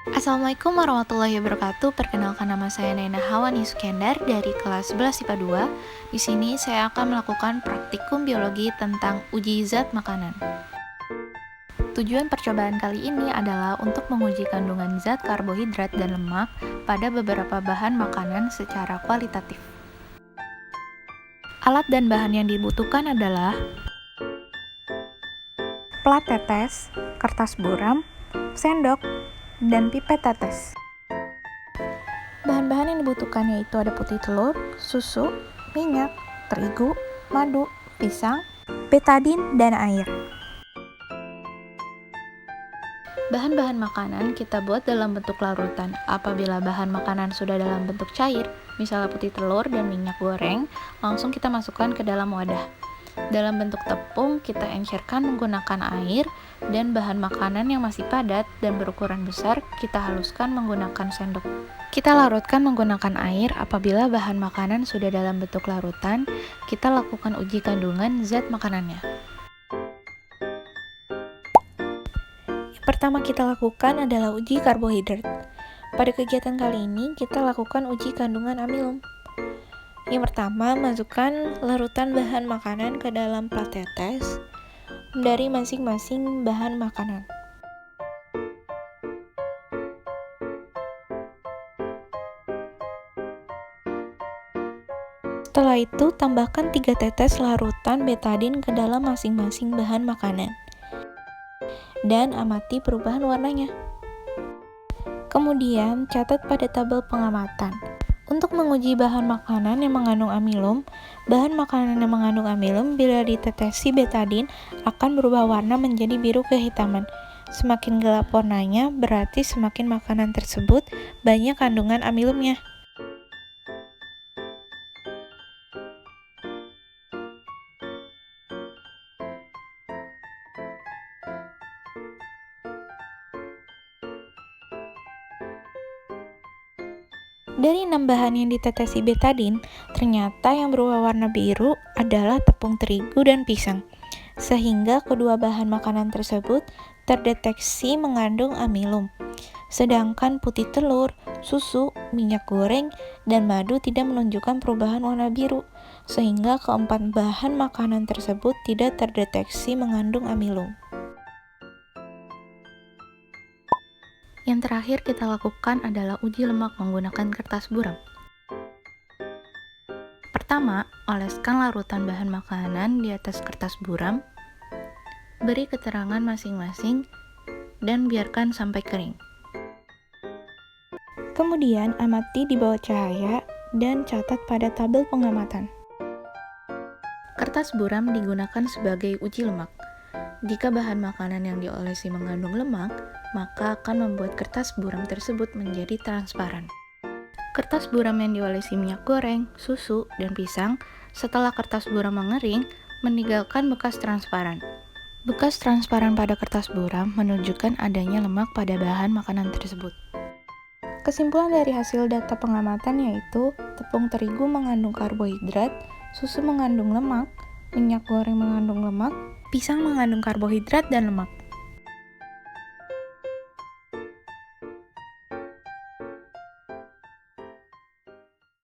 Assalamualaikum warahmatullahi wabarakatuh. Perkenalkan, nama saya Naina Hawani Sukendar dari kelas 11 IPA 2. Di sini saya akan melakukan praktikum biologi tentang uji zat makanan. Tujuan percobaan kali ini adalah untuk menguji kandungan zat karbohidrat dan lemak pada beberapa bahan makanan secara kualitatif. Alat dan bahan yang dibutuhkan adalah plat tetes, kertas buram, sendok, dan pipet tetes. Bahan-bahan yang dibutuhkan yaitu ada putih telur, susu, minyak, terigu, madu, pisang, betadin, dan air. Bahan-bahan makanan kita buat dalam bentuk larutan. Apabila bahan makanan sudah dalam bentuk cair, misalnya putih telur dan minyak goreng, langsung kita masukkan ke dalam wadah. Dalam bentuk tepung, kita encerkan menggunakan air, dan bahan makanan yang masih padat dan berukuran besar, kita haluskan menggunakan sendok. Kita larutkan menggunakan air. Apabila bahan makanan sudah dalam bentuk larutan, kita lakukan uji kandungan zat makanannya. Yang pertama kita lakukan adalah uji karbohidrat. Pada kegiatan kali ini, kita lakukan uji kandungan amilum. Yang pertama, masukkan larutan bahan makanan ke dalam plat tetes dari masing-masing bahan makanan. Setelah itu, tambahkan 3 tetes larutan betadin ke dalam masing-masing bahan makanan dan amati perubahan warnanya. Kemudian, catat pada tabel pengamatan. Untuk menguji bahan makanan yang mengandung amilum, bahan makanan yang mengandung amilum bila ditetesi betadin akan berubah warna menjadi biru kehitaman. Semakin gelap warnanya, berarti semakin makanan tersebut banyak kandungan amilumnya. Dari 6 bahan yang ditetesi betadin, ternyata yang berubah warna biru adalah tepung terigu dan pisang, sehingga kedua bahan makanan tersebut terdeteksi mengandung amilum. Sedangkan putih telur, susu, minyak goreng, dan madu tidak menunjukkan perubahan warna biru, sehingga keempat bahan makanan tersebut tidak terdeteksi mengandung amilum. Yang terakhir kita lakukan adalah uji lemak menggunakan kertas buram. Pertama, oleskan larutan bahan makanan di atas kertas buram, beri keterangan masing-masing, dan biarkan sampai kering. Kemudian, amati di bawah cahaya dan catat pada tabel pengamatan. Kertas buram digunakan sebagai uji lemak. Jika bahan makanan yang diolesi mengandung lemak, maka akan membuat kertas buram tersebut menjadi transparan. Kertas buram yang diolesi minyak goreng, susu, dan pisang, setelah kertas buram mengering, meninggalkan bekas transparan. Bekas transparan pada kertas buram menunjukkan adanya lemak pada bahan makanan tersebut. Kesimpulan dari hasil data pengamatan yaitu tepung terigu mengandung karbohidrat, susu mengandung lemak, minyak goreng mengandung lemak, pisang mengandung karbohidrat dan lemak.